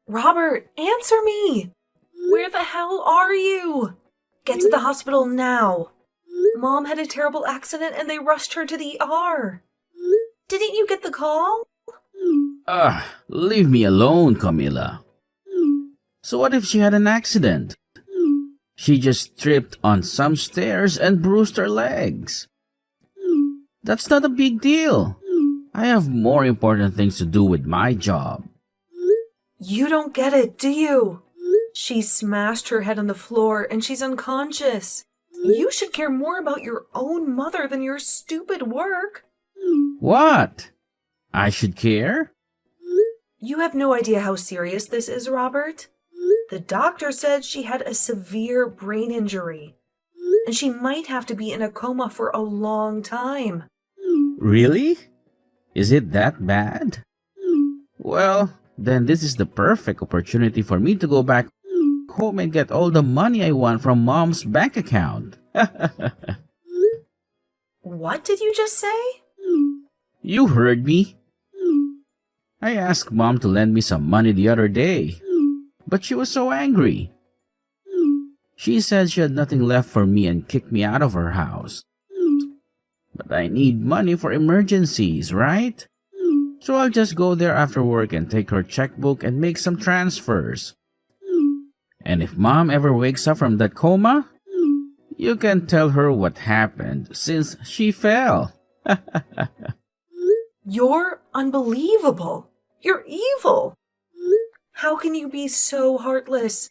Robert, answer me! Where the hell are you? Get to the hospital now. Mom had a terrible accident and they rushed her to the ER. Didn't you get the call? Leave me alone, Camila. So what if she had an accident? She just tripped on some stairs and bruised her legs. That's not a big deal. I have more important things to do with my job. You don't get it, do you? She smashed her head on the floor and she's unconscious. You should care more about your own mother than your stupid work. What? I should care? You have no idea how serious this is, Robert. The doctor said she had a severe brain injury, and she might have to be in a coma for a long time. Really? Is it that bad? Well, then this is the perfect opportunity for me to go back home and get all the money I want from Mom's bank account. What did you just say? You heard me. I asked Mom to lend me some money the other day, but she was so angry. She said she had nothing left for me and kicked me out of her house. But I need money for emergencies, right? So I'll just go there after work and take her checkbook and make some transfers. And if Mom ever wakes up from that coma, you can tell her what happened since she fell. You're unbelievable. You're evil. How can you be so heartless?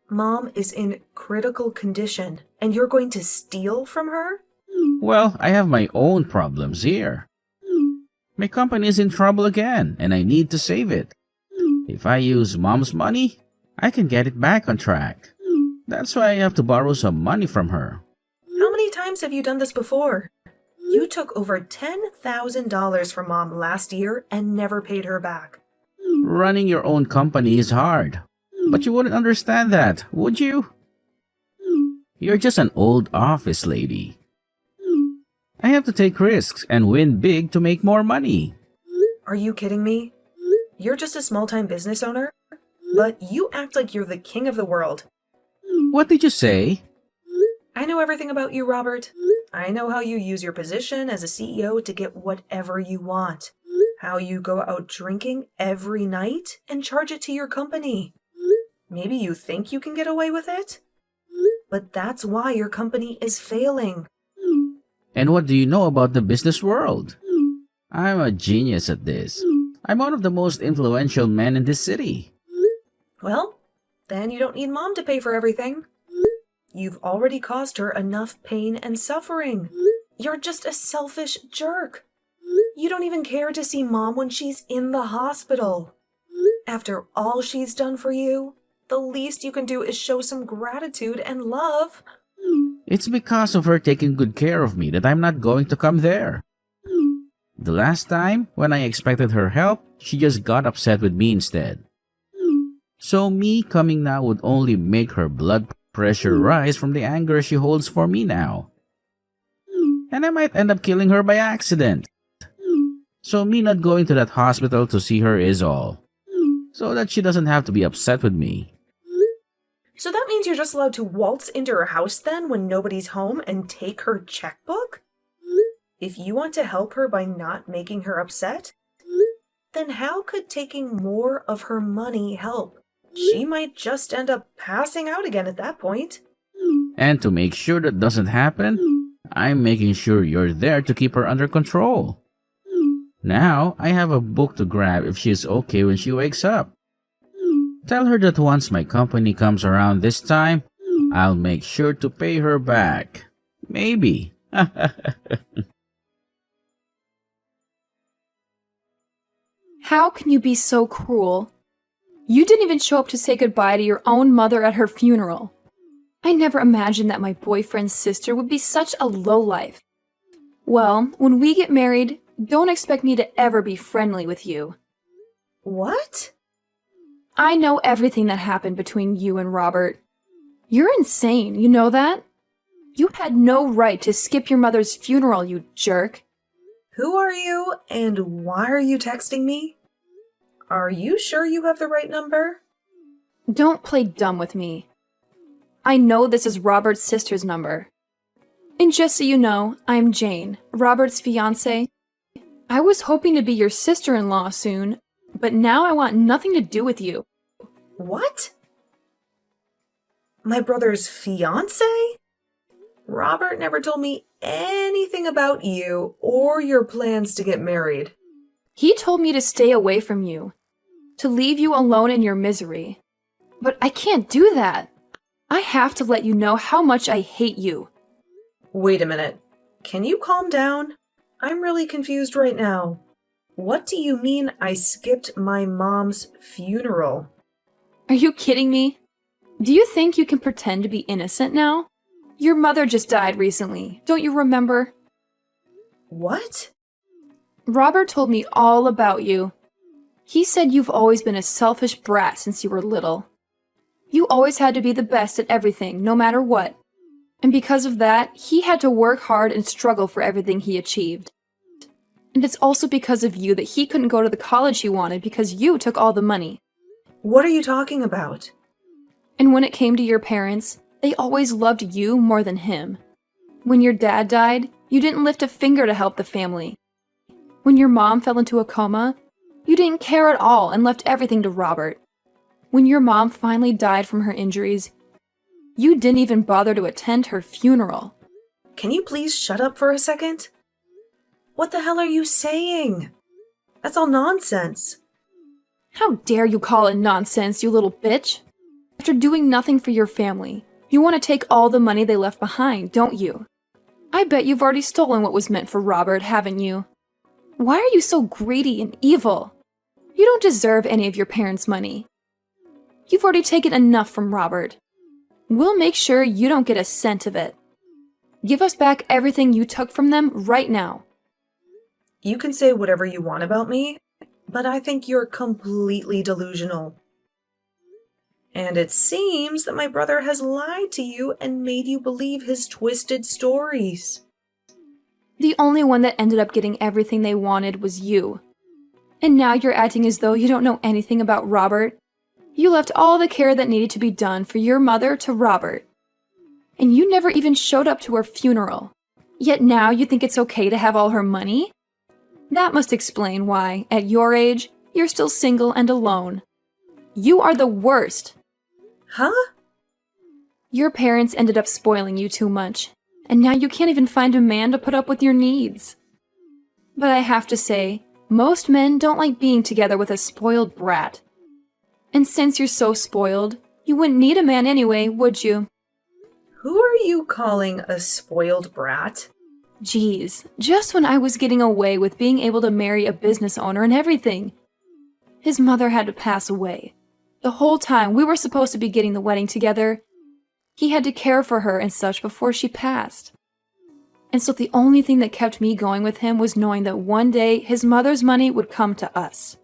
Mom is in critical condition, and you're going to steal from her? Well, I have my own problems here. My company is in trouble again, and I need to save it. If I use Mom's money, I can get it back on track. That's why I have to borrow some money from her. How many times have you done this before? You took over $10,000 from Mom last year and never paid her back. Running your own company is hard. But you wouldn't understand that, would you? You're just an old office lady. I have to take risks and win big to make more money. Are you kidding me? You're just a small-time business owner, but you act like you're the king of the world. What did you say? I know everything about you, Robert. I know how you use your position as a CEO to get whatever you want. How you go out drinking every night and charge it to your company. Maybe you think you can get away with it? But that's why your company is failing. And what do you know about the business world? I'm a genius at this. I'm one of the most influential men in this city. Well, then you don't need Mom to pay for everything. You've already caused her enough pain and suffering. You're just a selfish jerk. You don't even care to see Mom when she's in the hospital. After all she's done for you, the least you can do is show some gratitude and love. It's because of her taking good care of me that I'm not going to come there. The last time, when I expected her help, she just got upset with me instead. So me coming now would only make her blood pressure rise from the anger she holds for me now. And I might end up killing her by accident. So me not going to that hospital to see her is all. So that she doesn't have to be upset with me. So that means you're just allowed to waltz into her house then when nobody's home and take her checkbook? If you want to help her by not making her upset, then how could taking more of her money help? She might just end up passing out again at that point. And to make sure that doesn't happen, I'm making sure you're there to keep her under control. Now, I have a book to grab if she's okay when she wakes up. Tell her that once my company comes around this time, I'll make sure to pay her back. Maybe. How can you be so cruel? You didn't even show up to say goodbye to your own mother at her funeral. I never imagined that my boyfriend's sister would be such a lowlife. Well, when we get married, don't expect me to ever be friendly with you. What? I know everything that happened between you and Robert. You're insane, you know that? You had no right to skip your mother's funeral, you jerk. Who are you and why are you texting me? Are you sure you have the right number? Don't play dumb with me. I know this is Robert's sister's number. And just so you know, I'm Jane, Robert's fiancée. I was hoping to be your sister-in-law soon, but now I want nothing to do with you. What? My brother's fiancé? Robert never told me anything about you or your plans to get married. He told me to stay away from you, to leave you alone in your misery. But I can't do that. I have to let you know how much I hate you. Wait a minute. Can you calm down? I'm really confused right now. What do you mean I skipped my mom's funeral? Are you kidding me? Do you think you can pretend to be innocent now? Your mother just died recently, don't you remember? What? Robert told me all about you. He said you've always been a selfish brat since you were little. You always had to be the best at everything, no matter what. And because of that, he had to work hard and struggle for everything he achieved. And it's also because of you that he couldn't go to the college he wanted because you took all the money. What are you talking about? And when it came to your parents, they always loved you more than him. When your dad died, you didn't lift a finger to help the family. When your mom fell into a coma, you didn't care at all and left everything to Robert. When your mom finally died from her injuries, you didn't even bother to attend her funeral. Can you please shut up for a second? What the hell are you saying? That's all nonsense. How dare you call it nonsense, you little bitch? After doing nothing for your family, you want to take all the money they left behind, don't you? I bet you've already stolen what was meant for Robert, haven't you? Why are you so greedy and evil? You don't deserve any of your parents' money. You've already taken enough from Robert. We'll make sure you don't get a cent of it. Give us back everything you took from them right now. You can say whatever you want about me, but I think you're completely delusional. And it seems that my brother has lied to you and made you believe his twisted stories. The only one that ended up getting everything they wanted was you. And now you're acting as though you don't know anything about Robert. You left all the care that needed to be done for your mother to Robert. And you never even showed up to her funeral. Yet now you think it's okay to have all her money? That must explain why, at your age, you're still single and alone. You are the worst. Huh? Your parents ended up spoiling you too much, and now you can't even find a man to put up with your needs. But I have to say, most men don't like being together with a spoiled brat. And since you're so spoiled, you wouldn't need a man anyway, would you? Who are you calling a spoiled brat? Geez, just when I was getting away with being able to marry a business owner and everything. His mother had to pass away. The whole time we were supposed to be getting the wedding together, he had to care for her and such before she passed. And so the only thing that kept me going with him was knowing that one day his mother's money would come to us.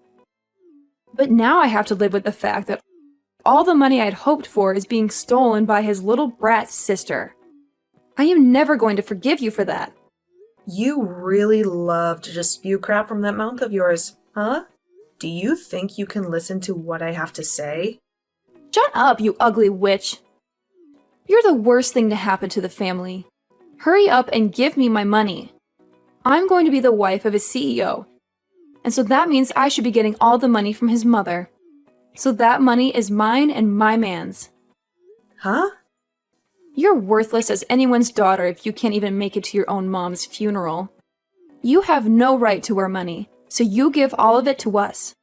But now I have to live with the fact that all the money I'd hoped for is being stolen by his little brat sister. I am never going to forgive you for that. You really love to just spew crap from that mouth of yours, huh? Do you think you can listen to what I have to say? Shut up, you ugly witch. You're the worst thing to happen to the family. Hurry up and give me my money. I'm going to be the wife of a CEO. And so that means I should be getting all the money from his mother. So that money is mine and my man's. Huh? You're worthless as anyone's daughter if you can't even make it to your own mom's funeral. You have no right to her money, so you give all of it to us.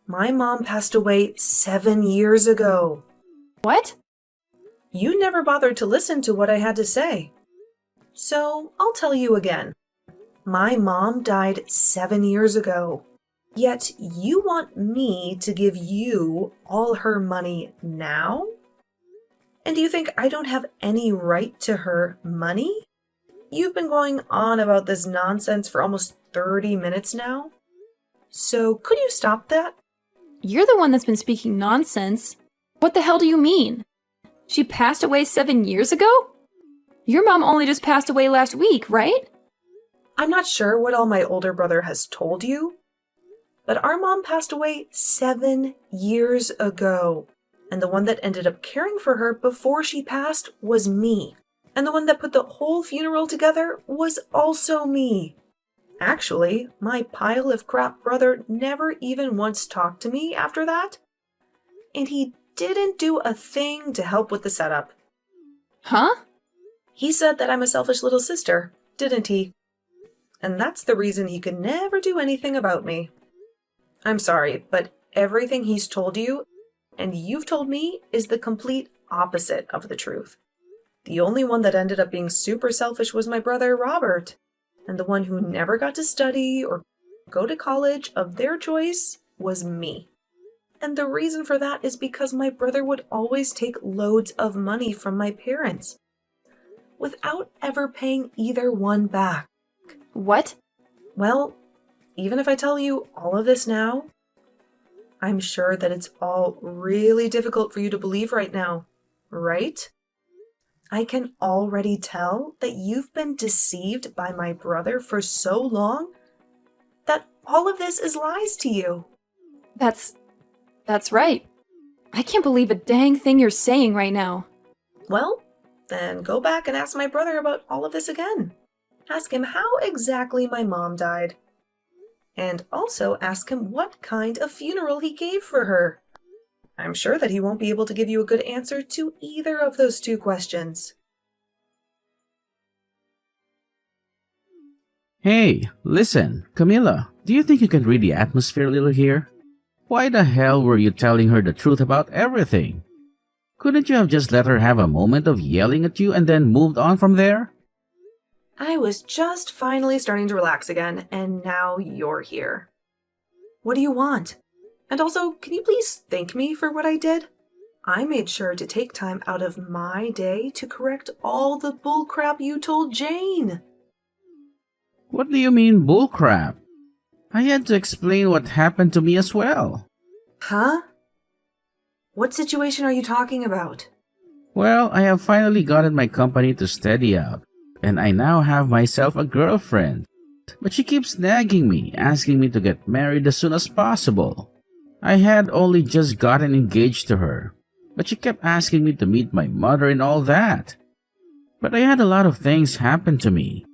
My mom passed away 7 years ago. What? You never bothered to listen to what I had to say. So I'll tell you again. My mom died 7 years ago. Yet you want me to give you all her money now? And do you think I don't have any right to her money? You've been going on about this nonsense for almost 30 minutes now. So could you stop that? You're the one that's been speaking nonsense. What the hell do you mean? She passed away 7 years ago? Your mom only just passed away last week, right? I'm not sure what all my older brother has told you, But our mom passed away 7 years ago. And the one that ended up caring for her before she passed was me. And the one that put the whole funeral together was also me. Actually, my pile of crap brother never even once talked to me after that. And he didn't do a thing to help with the setup. Huh? He said that I'm a selfish little sister, didn't he? And that's the reason he could never do anything about me. I'm sorry, but everything he's told you, and you've told me, is the complete opposite of the truth. The only one that ended up being super selfish was my brother, Robert. And the one who never got to study or go to college of their choice was me. And the reason for that is because my brother would always take loads of money from my parents without ever paying either one back. What? Well, even if I tell you all of this now, I'm sure that it's all really difficult for you to believe right now, right? I can already tell that you've been deceived by my brother for so long that all of this is lies to you. That's right. I can't believe a dang thing you're saying right now. Well, then go back and ask my brother about all of this again. Ask him how exactly my mom died. And also ask him what kind of funeral he gave for her. I'm sure that he won't be able to give you a good answer to either of those two questions. Hey, listen, Camilla, do you think you can read the atmosphere a little here? Why the hell were you telling her the truth about everything? Couldn't you have just let her have a moment of yelling at you and then moved on from there? I was just finally starting to relax again, and now you're here. What do you want? And also, can you please thank me for what I did? I made sure to take time out of my day to correct all the bullcrap you told Jane. What do you mean bullcrap? I had to explain what happened to me as well. Huh? What situation are you talking about? Well, I have finally gotten my company to steady up, and I now have myself a girlfriend. But she keeps nagging me, asking me to get married as soon as possible. I had only just gotten engaged to her, but she kept asking me to meet my mother and all that. But I had a lot of things happen to me,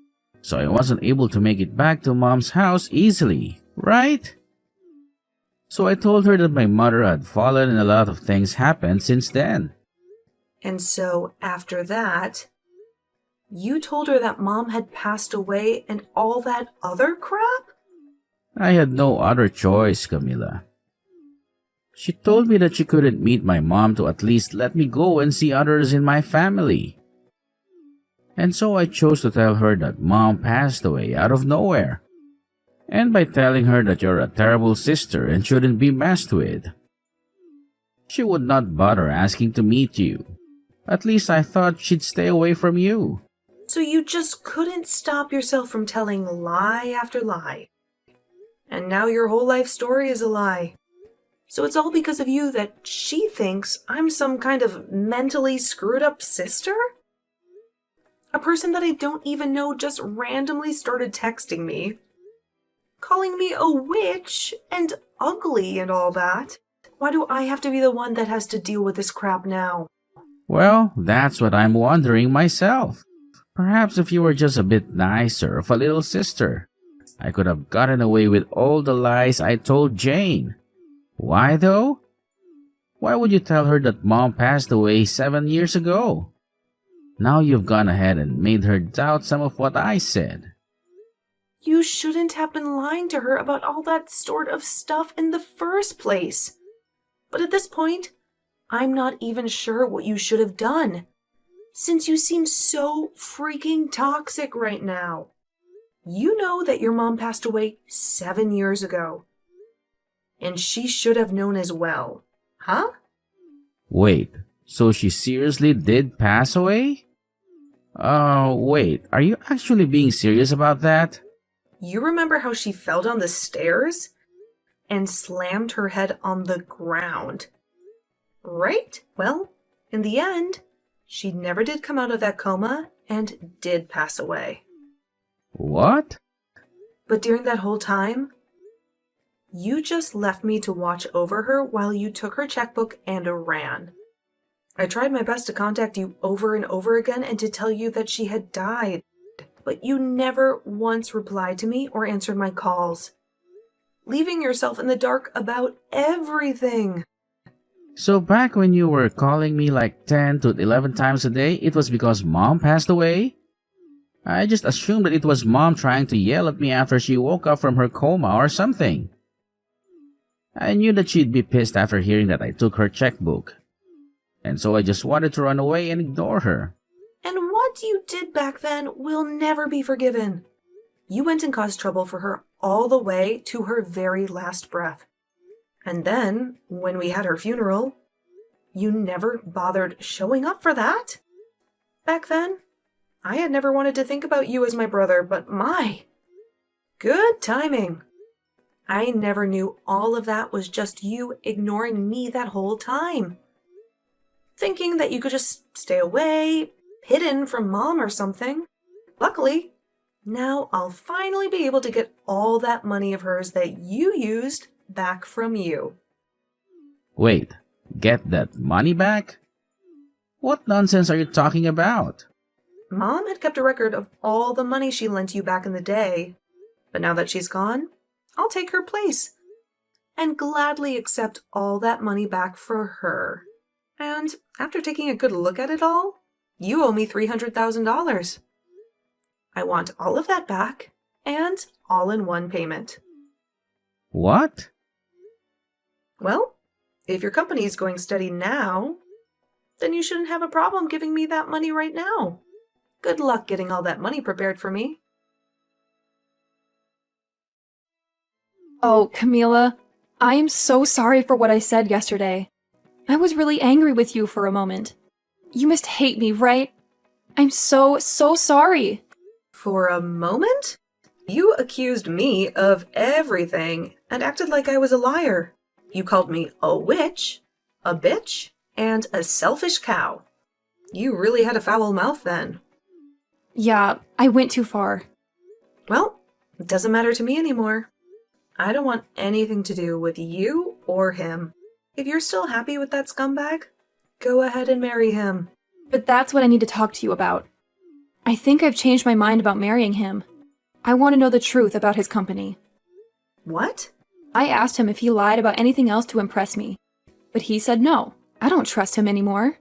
so I wasn't able to make it back to Mom's house easily, right? So I told her that my mother had fallen and a lot of things happened since then. And so, after that, you told her that Mom had passed away and all that other crap? I had no other choice, Camilla. She told me that she couldn't meet my mom to at least let me go and see others in my family. And so I chose to tell her that Mom passed away out of nowhere. And by telling her that you're a terrible sister and shouldn't be messed with. She would not bother asking to meet you. At least I thought she'd stay away from you. So you just couldn't stop yourself from telling lie after lie. And now your whole life story is a lie. So it's all because of you that she thinks I'm some kind of mentally screwed up sister? A person that I don't even know just randomly started texting me, calling me a witch and ugly and all that. Why do I have to be the one that has to deal with this crap now? Well, that's what I'm wondering myself. Perhaps if you were just a bit nicer of a little sister, I could have gotten away with all the lies I told Jane. Why though? Why would you tell her that Mom passed away 7 years ago? Now you've gone ahead and made her doubt some of what I said. You shouldn't have been lying to her about all that sort of stuff in the first place. But at this point, I'm not even sure what you should have done, since you seem so freaking toxic right now. You know that your mom passed away 7 years ago. And she should have known as well, huh? Wait, so she seriously did pass away? Wait, are you actually being serious about that? You remember how she fell down the stairs and slammed her head on the ground, right? Well, in the end, she never did come out of that coma and did pass away. What? But during that whole time, You just left me to watch over her while you took her checkbook and ran. I tried my best to contact you over and over again and to tell you that she had died, but you never once replied to me or answered my calls, leaving yourself in the dark about everything. So back when you were calling me like 10 to 11 times a day, it was because Mom passed away? I just assumed that it was Mom trying to yell at me after she woke up from her coma or something. I knew that she'd be pissed after hearing that I took her checkbook. And so I just wanted to run away and ignore her. And what you did back then will never be forgiven. You went and caused trouble for her all the way to her very last breath. And then, when we had her funeral, you never bothered showing up for that. Back then, I had never wanted to think about you as my brother, but my, good timing. I never knew all of that was just you ignoring me that whole time. Thinking that you could just stay away, hidden from Mom or something. Luckily, now I'll finally be able to get all that money of hers that you used back from you. Wait, get that money back? What nonsense are you talking about? Mom had kept a record of all the money she lent you back in the day, but now that she's gone, I'll take her place and gladly accept all that money back for her. And after taking a good look at it all, you owe me $300,000. I want all of that back and all in one payment. What? Well, if your company is going steady now, then you shouldn't have a problem giving me that money right now. Good luck getting all that money prepared for me. Oh, Camila, I am so sorry for what I said yesterday. I was really angry with you for a moment. You must hate me, right? I'm so sorry. For a moment? You accused me of everything and acted like I was a liar. You called me a witch, a bitch, and a selfish cow. You really had a foul mouth then. Yeah, I went too far. Well, it doesn't matter to me anymore. I don't want anything to do with you or him. If you're still happy with that scumbag, go ahead and marry him. But that's what I need to talk to you about. I think I've changed my mind about marrying him. I want to know the truth about his company. What? I asked him if he lied about anything else to impress me, but he said no. I don't trust him anymore.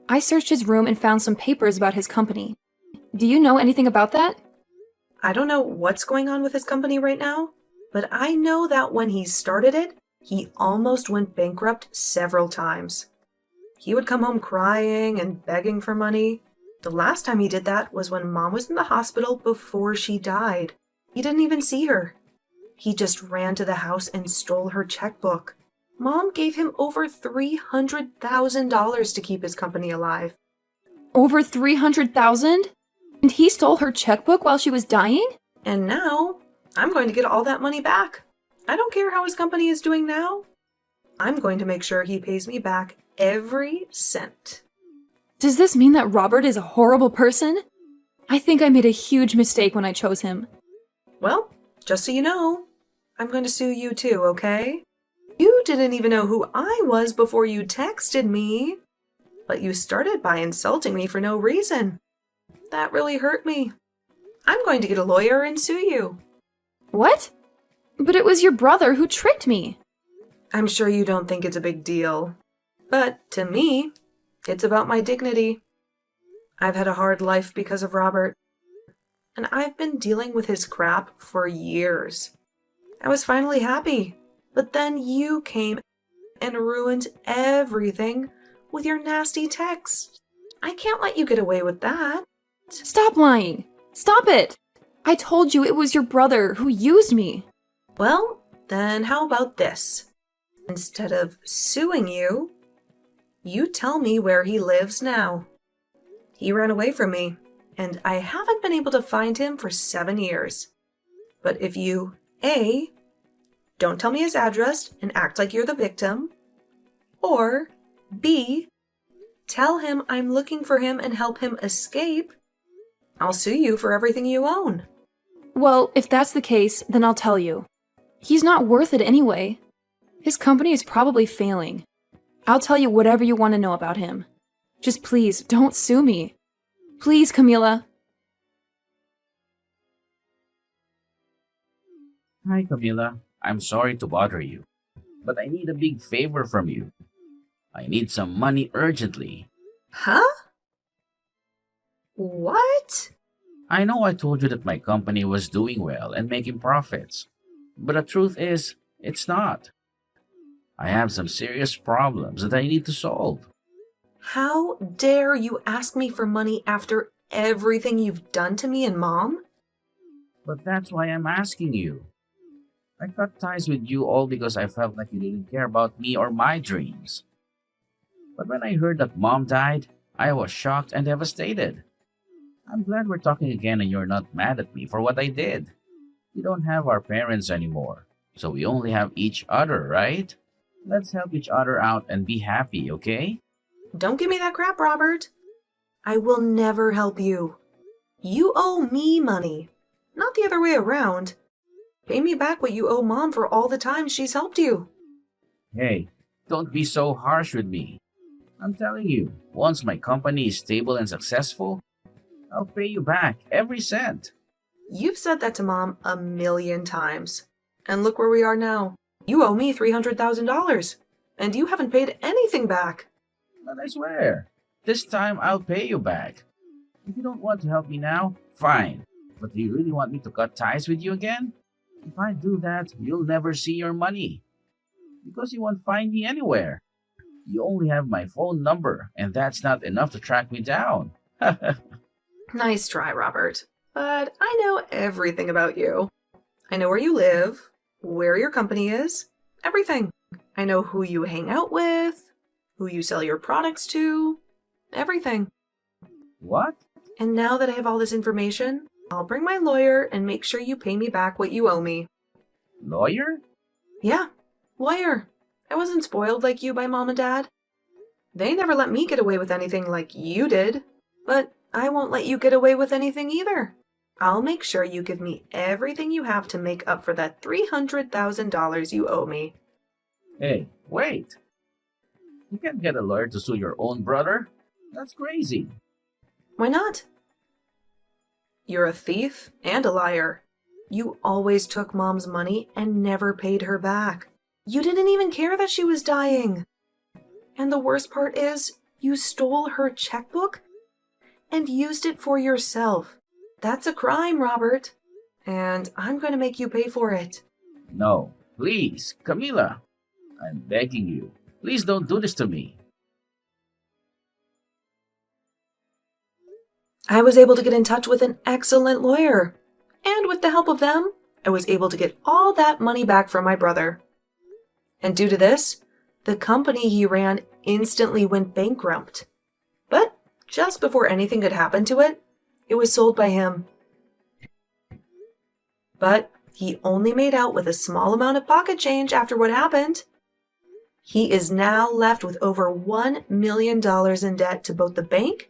I searched his room and found some papers about his company. Do you know anything about that? I don't know what's going on with his company right now, but I know that when he started it, he almost went bankrupt several times. He would come home crying and begging for money. The last time he did that was when Mom was in the hospital before she died. He didn't even see her. He just ran to the house and stole her checkbook. Mom gave him over $300,000 to keep his company alive. Over $300,000? And he stole her checkbook while she was dying? And now, I'm going to get all that money back. I don't care how his company is doing now. I'm going to make sure he pays me back every cent. Does this mean that Robert is a horrible person? I think I made a huge mistake when I chose him. Well, just so you know, I'm going to sue you too, okay? You didn't even know who I was before you texted me. But you started by insulting me for no reason. That really hurt me. I'm going to get a lawyer and sue you. What? But it was your brother who tricked me. I'm sure you don't think it's a big deal. But to me, it's about my dignity. I've had a hard life because of Robert, and I've been dealing with his crap for years. I was finally happy, but then you came and ruined everything with your nasty texts. I can't let you get away with that. Stop lying. Stop it. I told you it was your brother who used me. Well, then how about this? Instead of suing you, you tell me where he lives now. He ran away from me, and I haven't been able to find him for 7 years. But if you, A, don't tell me his address and act like you're the victim, or B, tell him I'm looking for him and help him escape, I'll sue you for everything you own. Well, if that's the case, then I'll tell you. He's not worth it anyway. His company is probably failing. I'll tell you whatever you want to know about him. Just please, don't sue me. Please, Camila. Hi, Camila. I'm sorry to bother you, but I need a big favor from you. I need some money urgently. Huh? What? I know I told you that my company was doing well and making profits, but the truth is, it's not. I have some serious problems that I need to solve. How dare you ask me for money after everything you've done to me and Mom? But that's why I'm asking you. I cut ties with you all because I felt like you didn't care about me or my dreams. But when I heard that Mom died, I was shocked and devastated. I'm glad we're talking again and you're not mad at me for what I did. We don't have our parents anymore, so we only have each other, right? Let's help each other out and be happy, okay? Don't give me that crap, Robert. I will never help you. You owe me money, not the other way around. Pay me back what you owe Mom for all the time she's helped you. Hey, don't be so harsh with me. I'm telling you, once my company is stable and successful, I'll pay you back every cent. You've said that to Mom 1,000,000 times. And look where we are now. You owe me $300,000, and you haven't paid anything back. But I swear, this time I'll pay you back. If you don't want to help me now, fine. But do you really want me to cut ties with you again? If I do that, you'll never see your money. Because you won't find me anywhere. You only have my phone number, and that's not enough to track me down. Nice try, Robert. But I know everything about you. I know where you live, where your company is, everything. I know who you hang out with, who you sell your products to, everything. What? And now that I have all this information, I'll bring my lawyer and make sure you pay me back what you owe me. Lawyer? Yeah, lawyer. I wasn't spoiled like you by Mom and Dad. They never let me get away with anything like you did. But I won't let you get away with anything either. I'll make sure you give me everything you have to make up for that $300,000 you owe me. Hey, wait. You can't get a lawyer to sue your own brother. That's crazy. Why not? You're a thief and a liar. You always took Mom's money and never paid her back. You didn't even care that she was dying. And the worst part is, you stole her checkbook and used it for yourself. That's a crime, Robert. And I'm going to make you pay for it. No, please, Camila. I'm begging you. Please don't do this to me. I was able to get in touch with an excellent lawyer. And with the help of them, I was able to get all that money back from my brother. And due to this, the company he ran instantly went bankrupt. But just before anything could happen to it, it was sold by him. But he only made out with a small amount of pocket change after what happened. He is now left with over $1 million in debt to both the bank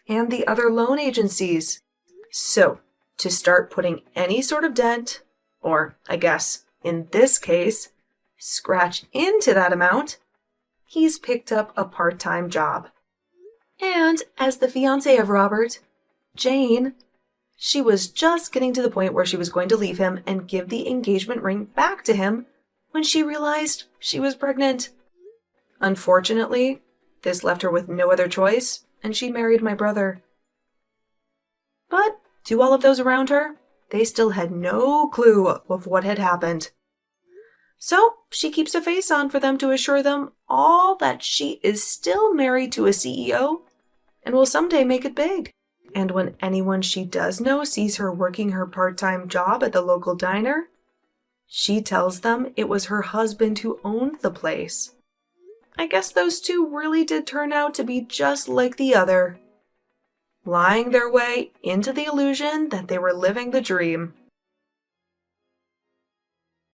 and the other loan agencies. So, to start putting any sort of dent, or I guess in this case, scratch into that amount, he's picked up a part-time job. And as the fiancée of Robert, Jane, she was just getting to the point where she was going to leave him and give the engagement ring back to him when she realized she was pregnant. Unfortunately, this left her with no other choice, and she married my brother. But to all of those around her, they still had no clue of what had happened. So she keeps a face on for them to assure them all that she is still married to a CEO and will someday make it big. And when anyone she does know sees her working her part-time job at the local diner, she tells them it was her husband who owned the place. I guess those two really did turn out to be just like the other, lying their way into the illusion that they were living the dream.